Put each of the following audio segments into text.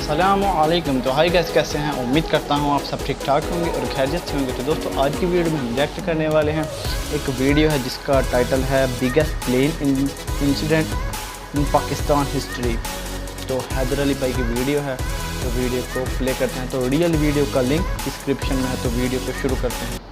अस्सलामुअलैकुम। तो hi guys, कैसे हैं? उम्मीद करता हूँ आप सब ठीक ठाक होंगे और खैरियत से होंगे। तो दोस्तों, आज की वीडियो में हम रिएक्ट करने वाले हैं एक वीडियो है जिसका टाइटल है biggest plane incident in Pakistan history. तो हैदर अली भाई की वीडियो है, तो वीडियो को प्ले करते हैं। तो रियल वीडियो का लिंक डिस्क्रिप्शन में है, तो वीडियो को शुरू करते हैं।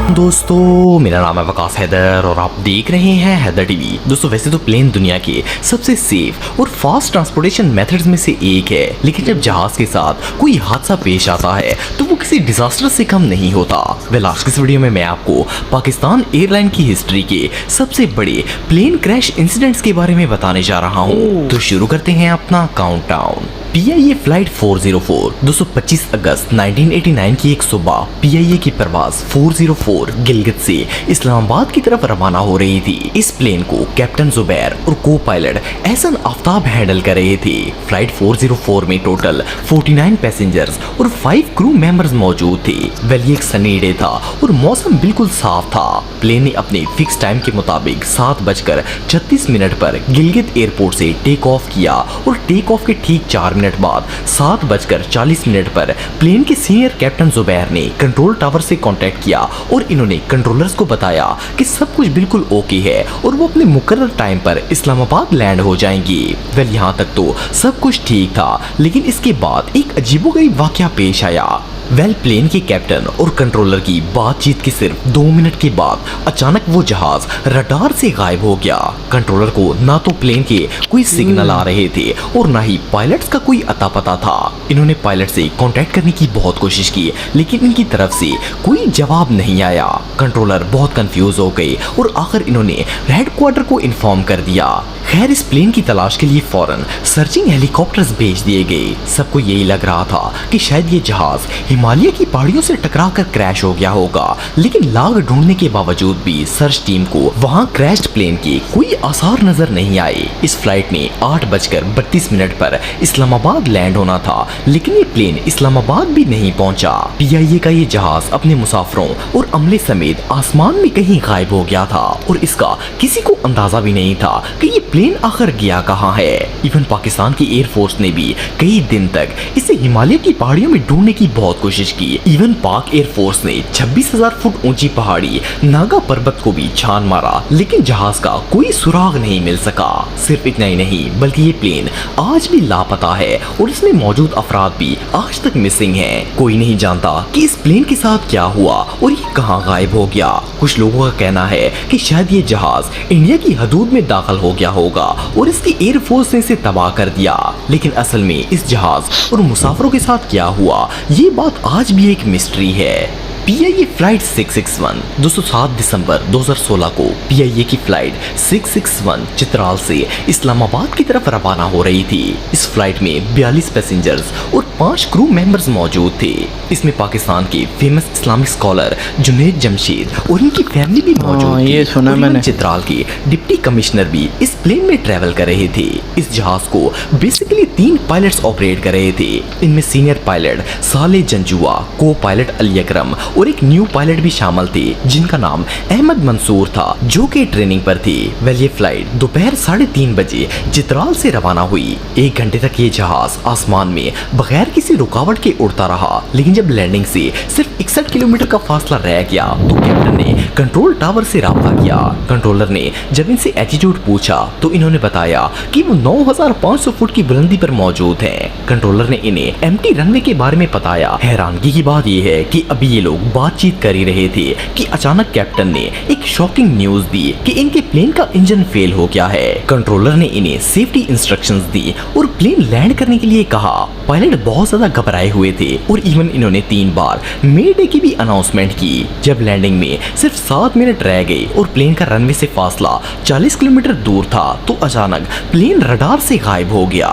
दोस्तों, मेरा नाम है वकास हैदर और आप देख रहे हैं हैदर टीवी। दोस्तों, वैसे तो प्लेन दुनिया के सबसे सेफ और फास्ट ट्रांसपोर्टेशन मेथड्स में से एक है, लेकिन जब जहाज के साथ कोई हादसा पेश आता है तो वो किसी डिजास्टर से कम नहीं होता। आज की इस वीडियो में मैं आपको पाकिस्तान एयरलाइन की हिस्ट्री के सबसे बड़े प्लेन क्रैश इंसिडेंट्स के बारे में बताने जा रहा हूँ। तो शुरू करते हैं अपना काउंटडाउन। PIA फ्लाइट 404 दोस्तों 25 अगस्त 1989 की एक सुबह PIA की परवाज 404 गिलगित से इस्लामाबाद की तरफ रवाना हो रही थी। इस प्लेन को कैप्टन जुबैर और को पायलट एहसन आफ्ताब हैंडल कर रहे थे। फ्लाइट 404 में टोटल 49 पैसेंजर्स और 5 क्रू मेंबर्स मौजूद थे। ये एक सनी डे था और मौसम बिल्कुल साफ था। प्लेन ने अपने फिक्स टाइम के मुताबिक 7:36 पर गिलगित एयरपोर्ट से टेक ऑफ किया और टेक ऑफ के ठीक 4 मिनट बाद 7:40 पर प्लेन के सीनियर कैप्टन जुबैर ने कंट्रोल टावर से कांटेक्ट किया और इन्होंने कंट्रोलर्स को बताया कि सब कुछ बिल्कुल ओके है और वो अपने मुकर्रर टाइम पर इस्लामाबाद लैंड हो जाएंगे। यहाँ तक तो सब कुछ ठीक था, लेकिन इसके बाद एक अजीबोगरीब वाकया पेश आया। प्लेन के कैप्टन और कंट्रोलर की बातचीत के सिर्फ 2 मिनट के बाद अचानक वो जहाज रडार से गायब हो गया। कंट्रोलर को ना तो प्लेन के कोई सिग्नल आ रहे थे और ना ही पायलट्स का कोई अता पता था। इन्होंने पायलट से कांटेक्ट करने की बहुत कोशिश की, लेकिन इनकी तरफ से कोई जवाब नहीं आया। कंट्रोलर बहुत कंफ्यूज हो गए और आखिर इन्होंने हेडक्वार्टर को इन्फॉर्म कर दिया। खैर, इस प्लेन की तलाश के लिए फौरन सर्चिंग हेलीकॉप्टर्स भेज दिए गए। सबको यही लग रहा था कि शायद ये जहाज हिमालय की पहाड़ियों से टकराकर क्रैश हो गया होगा, लेकिन लाग ढूंढने के बावजूद भी सर्च टीम को वहां क्रैश्ड प्लेन के कोई आसार नजर नहीं आए। इस फ्लाइट ने 8:32 पर इस्लामाबाद लैंड होना था, लेकिन ये प्लेन इस्लामाबाद भी नहीं पहुंचा। PIA का ये जहाज अपने मुसाफिरों और अमले समेत आसमान में कहीं गायब हो गया था और इसका किसी को अंदाजा भी नहीं था कि ये प्लेन आखिर गया कहाँ है। इवन पाकिस्तान की एयरफोर्स ने भी कई दिन तक इसे हिमालय की पहाड़ियों में ढूंढने की बहुत कोशिश की। इवन पाक एयरफोर्स ने 26,000 फुट ऊंची पहाड़ी नागा पर्वत को भी छान मारा, लेकिन जहाज का कोई सुराग नहीं मिल सका। सिर्फ इतना ही नहीं, बल्कि ये प्लेन आज भी लापता है और इसमें मौजूद अफराद भी आज तक मिसिंग हैं। कोई नहीं जानता कि इस प्लेन के साथ क्या हुआ और ये कहाँ गायब हो गया। कुछ लोगों का कहना है कि शायद ये जहाज इंडिया की हदूद में दाखिल हो गया होगा और इसकी एयरफोर्स ने इसे तबाह कर दिया, लेकिन असल में इस जहाज और मुसाफिरों के साथ क्या हुआ, ये बात आज भी एक मिस्ट्री है। PIA फ्लाइट 661 दोस्तों 7 दिसंबर 2016 को PIA की फ्लाइट 661 चित्राल से इस्लामाबाद की तरफ रवाना हो रही थी। इस फ्लाइट में 42 पैसेंजर्स और 5 क्रू मेंबर्स मौजूद थे। इसमें पाकिस्तान के famous Islamic scholar Junaid Jamshed और इनकी फैमिली भी मौजूद थी। ये सुना मैंने। चित्राल के डिप्टी कमिश्नर भी इस प्लेन में ट्रेवल कर रहे थे। इस जहाज को बेसिकली 3 पायलट्स ऑपरेट कर रहे थे। इनमें सीनियर पायलट साले जंजुआ, को पायलट अली अकरम और एक न्यू पायलट भी शामिल थे जिनका नाम अहमद मंसूर था, जो कि ट्रेनिंग पर थे। ये फ्लाइट दोपहर 3:30 बजे चित्राल से रवाना हुई। 1 घंटे तक ये जहाज आसमान में बगैर किसी रुकावट के उड़ता रहा, लेकिन जब लैंडिंग से सिर्फ 61 किलोमीटर का फासला रह गया तो कैप्टन ने कंट्रोल टावर से राब्ता किया। कंट्रोलर ने जब इनसे एटीट्यूड पूछा तो इन्होंने बताया कि वो 9,500 फुट की बुलंदी पर मौजूद हैं। कंट्रोलर ने इन्हें एम्प्टी रनवे के बारे में बताया। हैरानगी की बात यह है कि अभी ये लोग बातचीत कर ही रहे थे कि अचानक कैप्टन ने एक शॉकिंग न्यूज दी कि इनके प्लेन का इंजन फेल हो गया है। कंट्रोलर ने इन्हें सेफ्टी इंस्ट्रक्शंस दी और प्लेन लैंड करने के लिए कहा। पायलट बहुत ज्यादा घबराए हुए थे और इवन इन्होंने 3 बार मे डे की भी अनाउंसमेंट की। जब लैंडिंग में सिर्फ 7 मिनट रह गए और प्लेन का रनवे से फासला 40 किलोमीटर दूर था तो अचानक प्लेन रडार से गायब हो गया।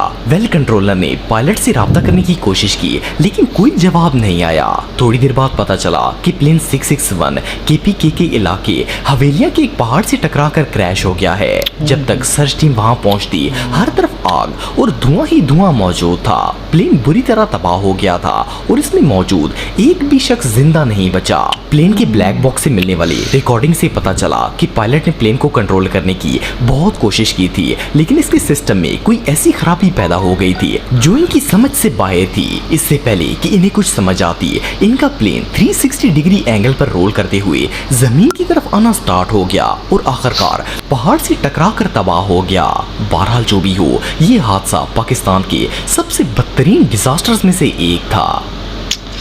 कंट्रोलर ने पायलट से राब्ता करने की कोशिश की, लेकिन कोई जवाब नहीं आया। थोड़ी देर बाद पता चला कि प्लेन 661 KPK के इलाके हवेलिया के एक पहाड़ से टकराकर क्रैश हो गया है। जब तक सर्च टीम वहां पहुंचती, हर तरफ आग और धुआं ही धुआं मौजूद था। प्लेन बुरी तरह तबाह हो गया था और इसमें मौजूद एक भी शख्स जिंदा नहीं बचा। प्लेन के ब्लैक बॉक्स से मिलने वाले रिकॉर्डिंग से पता चला कि पायलट ने प्लेन को कंट्रोल करने की बहुत कोशिश की थी, लेकिन इसके सिस्टम में कोई ऐसी खराबी पैदा हो गई थी जो इनकी समझ से बाहर थी। इससे पहले कि इन्हें कुछ समझ आती, इनका प्लेन 360 डिग्री एंगल पर रोल करते हुए जमीन की तरफ आना स्टार्ट हो गया और आखिरकार पहाड़ से टकराकर तबाह हो गया। बहरहाल जो भी हो, ये हादसा पाकिस्तान के सबसे बदतरीन डिजास्टर्स में से एक था।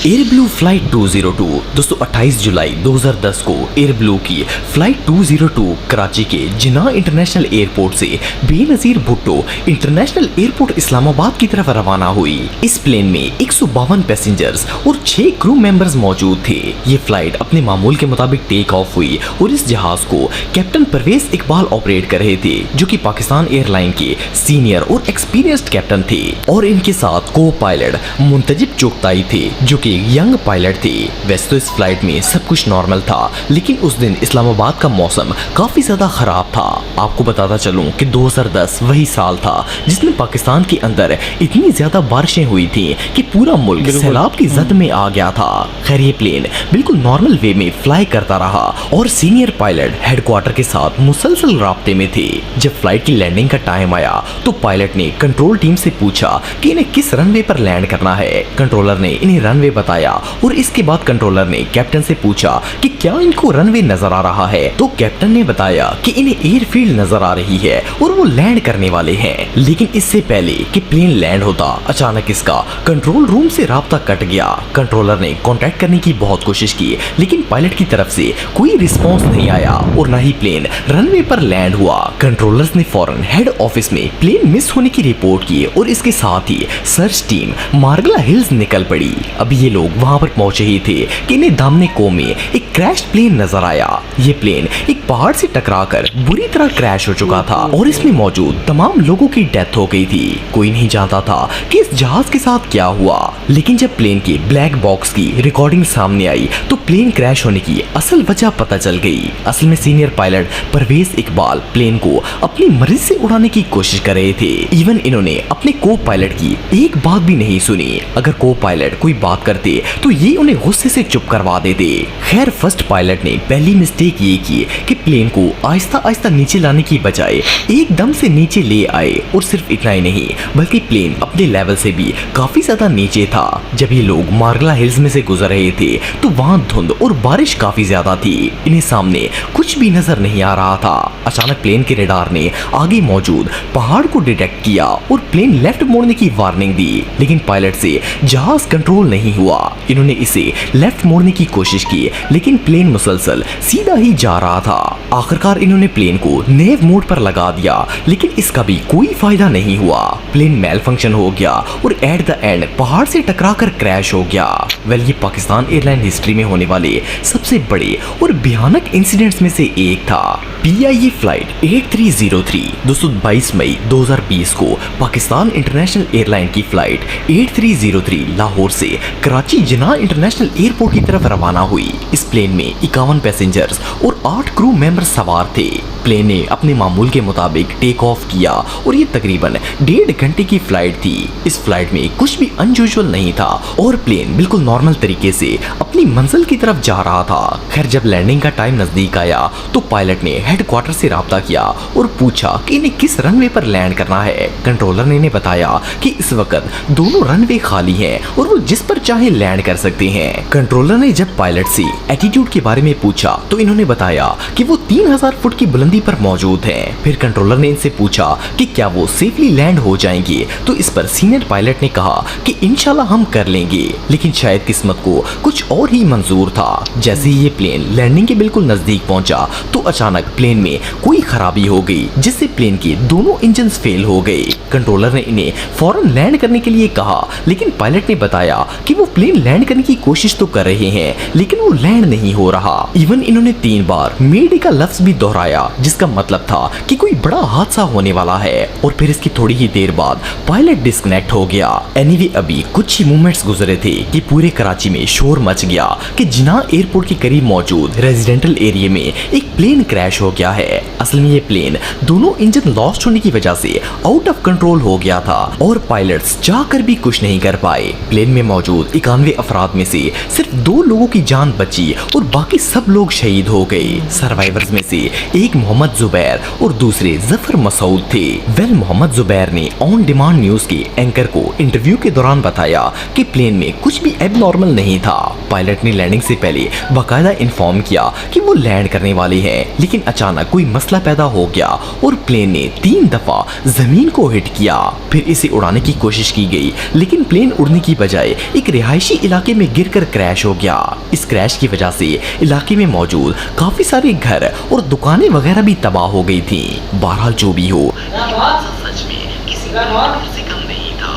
एयर ब्लू फ्लाइट 202 दोस्तों 28 जुलाई 2010 को एयर ब्लू की फ्लाइट 202 कराची के जिन्ना इंटरनेशनल एयरपोर्ट से बेनजीर भुट्टो इंटरनेशनल एयरपोर्ट इस्लामाबाद की तरफ रवाना हुई। इस प्लेन में 152 पैसेंजर्स और 6 क्रू मेंबर्स मौजूद थे। ये फ्लाइट अपने मामूल के मुताबिक टेक ऑफ हुई और इस जहाज को कैप्टन परवेज इकबाल ऑपरेट कर रहे थे, जो कि पाकिस्तान एयरलाइन के सीनियर और एक्सपीरियंस्ड कैप्टन थे, और इनके साथ को पायलट मुंतजिब चोगताई थे, जो कि यंग पायलट थे। वैसे तो इस फ्लाइट में सब कुछ नॉर्मल था, लेकिन उस दिन इस्लामाबाद का मौसम काफी ज्यादा खराब था। आपको बताता चलूं कि 2010 वही साल था जिसमें पाकिस्तान के अंदर इतनी ज्यादा बारिशें हुई थी कि पूरा मुल्क सैलाब की जद में आ गया था। खैर ये प्लेन बिल्कुल नॉर्मल वे में फ्लाई करता रहा और सीनियर पायलट हेडक्वार्टर के साथ मुसलसल राब्ते में थे। जब फ्लाइट की लैंडिंग का टाइम आया तो पायलट ने कंट्रोल टीम से पूछा कि इन्हें किस रनवे पर लैंड करना है। कंट्रोलर ने इन्हें रनवे बताया और इसके बाद कंट्रोलर ने कैप्टन से पूछा कि क्या इनको रनवे नजर आ रहा है, तो कैप्टन ने बताया कि इन्हें एयरफील्ड नजर आ रही है और वो लैंड करने वाले हैं। लेकिन इससे पहले कि प्लेन लैंड होता, अचानक इसका कंट्रोल रूम से राब्ता कट गया। कंट्रोलर ने कांटेक्ट करने की बहुत कोशिश की, लेकिन पायलट की तरफ से कोई रिस्पॉन्स नहीं आया और ना ही प्लेन रनवे पर लैंड हुआ। कंट्रोलर्स ने फौरन हेड ऑफिस में प्लेन मिस होने की रिपोर्ट की और इसके साथ ही सर्च टीम मार्गला हिल्स निकल पड़ी। अभी ये लोग वहां पर पहुंचे ही थे कि इन्हें दामने को में एक क्रैश प्लेन नजर आया। ये प्लेन एक पहाड़ से टकराकर बुरी तरह क्रैश हो चुका था और इसमें मौजूद तमाम लोगों की डेथ हो गई थी। कोई नहीं जानता था कि इस जहाज के साथ क्या हुआ, लेकिन जब प्लेन के ब्लैक बॉक्स की रिकॉर्डिंग सामने आई तो प्लेन क्रैश होने की असल वजह पता चल गई। असल में senior pilot Parvez Iqbal plane को अपनी मर्जी से उड़ाने की कोशिश कर रहे थे। इवन इन्होंने अपने को पायलट की एक बात भी नहीं सुनी। अगर को पायलट कोई बात करते तो ये उन्हें गुस्से से चुप करवा देते। खैर फर्स्ट पायलट ने पहली मिस्टेक ये की कि प्लेन को आहिस्ता आहिस्ता नीचे लाने की बजाय एकदम से नीचे ले आए, और सिर्फ इतना ही नहीं बल्कि प्लेन अपने लेवल से भी काफी ज्यादा नीचे था। जब ये लोग मार्गला हिल्स में से गुजर रहे थे तो वहां धुंध और बारिश काफी ज्यादा थी। इन्हें सामने कुछ भी नजर नहीं आ रहा था। अचानक प्लेन के रडार ने आगे मौजूद पहाड़ को डिटेक्ट किया और प्लेन लेफ्ट मोड़ने की वार्निंग दी, लेकिन पायलट से जहाज कंट्रोल नहीं हुआ। इन्होंने इसे लेफ्ट मोड़ने की कोशिश की, लेकिन प्लेन मुसलसल सीधा ही जा रहा था। आखिरकार इन्होंने प्लेन को नेव मोड पर लगा दिया, लेकिन इसका भी कोई फायदा नहीं हुआ। प्लेन मेल फंक्शन हो गया और एट द एंड पहाड़ से टकराकर क्रैश हो गया। वेल ये पाकिस्तान एयरलाइन हिस्ट्री में होने वाले सबसे बड़े और भयानक इंसिडेंट्स में से एक था। PIE फ्लाइट 8303 दोस्तों 22 मई 2020 को पाकिस्तान इंटरनेशनल एयरलाइन की फ्लाइट 8303 लाहौर से कराची जिन्ना इंटरनेशनल एयरपोर्ट की तरफ रवाना हुई। इस प्लेन में 51 पैसेंजर्स और 8 क्रू मेंबर सवार थे। प्लेन ने अपने मामूल के मुताबिक टेक ऑफ किया और ये तकरीबन 1.5 घंटे की फ्लाइट थी। इस फ्लाइट में कुछ भी अनयूजुअल नहीं था और प्लेन बिल्कुल नॉर्मल तरीके से अपनी मंजिल की तरफ जा रहा था। खैर जब लैंडिंग का टाइम नजदीक आया तो पायलट ने हेडक्वार्टर से राब्ता किया और पूछा कि इन्हें किस रनवे पर लैंड करना है। कंट्रोलर ने इन्हें बताया कि इस वक्त दोनों रनवे खाली हैं और वो जिस पर चाहे लैंड कर सकते हैं। कंट्रोलर ने जब पायलट से एटीट्यूड के बारे में पूछा तो इन्होंने बताया कि वो 3000 फुट की बुलंदी पर मौजूद हैं। फिर कंट्रोलर ने इनसे पूछा कि क्या वो सेफली लैंड हो जाएंगे, तो इस पर सीनियर पायलट ने कहा कि इंशाल्लाह हम कर लेंगे, लेकिन शायद किस्मत को कुछ और ही मंजूर था। जैसे ही ये प्लेन लैंडिंग के बिल्कुल नजदीक पहुंचा तो अचानक प्लेन में कोई खराबी हो गई, जिससे प्लेन के दोनों इंजन फेल हो गए। कंट्रोलर ने इन्हें फौरन लैंड करने के लिए कहा, लेकिन पायलट ने बताया कि वो प्लेन लैंड करने की कोशिश तो कर रहे हैं, लेकिन वो लैंड नहीं हो रहा। इवन इन्होंने 3 बार मेड का लफ्ज भी दोहराया, जिसका मतलब था कि कोई बड़ा हादसा होने वाला है। और फिर इसकी थोड़ी ही देर बाद पायलट डिस्कनेक्ट हो गया। एनीवे अभी कुछ ही मोमेंट्स गुजरे थे कि पूरे कराची में शोर मच गया कि जिन्ना एयरपोर्ट के करीब मौजूद रेजिडेंटल एरिया में एक प्लेन क्रैश हो गया है। असल में ये प्लेन दोनों इंजन लॉस्ट होने की वजह से आउट ऑफ कंट्रोल हो गया था और पायलट्स चाहकर भी कुछ नहीं कर पाए। प्लेन में मौजूद 91 अफराद में से सिर्फ 2 लोगों की जान बची और बाकी सब लोग शहीद हो गए। सर्वाइवर्स में से एक मोहम्मद जुबैर और दूसरे जफर मसूद थे। वेल मोहम्मद जुबैर ने ऑन डिमांड न्यूज के एंकर को इंटरव्यू के दौरान बताया कि प्लेन में कुछ भी एबनॉर्मल नहीं था। पायलट ने लैंडिंग से पहले बाकायदा इन्फॉर्म किया कि वो लैंड करने वाले हैं, लेकिन अचानक कोई मसला पैदा हो गया और प्लेन ने 3 दफा जमीन को हिट किया। फिर इसे उड़ाने की कोशिश की गई, लेकिन प्लेन उड़ने की बजाय एक रिहायशी इलाके में गिरकर क्रैश हो गया। इस क्रैश की वजह से इलाके में मौजूद काफी सारे घर और दुकानें वगैरह भी तबाह हो गई थी। बहरहाल जो भी हो, सच में किसी से कम नहीं था।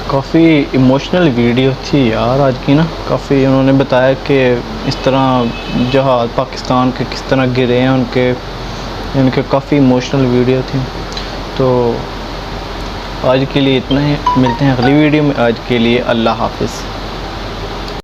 काफ़ी इमोशनल वीडियो थी यार आज की ना। काफ़ी उन्होंने बताया कि इस तरह जहाज़ पाकिस्तान के किस तरह गिरे हैं उनके काफ़ी इमोशनल वीडियो थी। तो आज के लिए इतना ही, मिलते हैं अगली वीडियो में। आज के लिए अल्लाह हाफिज़।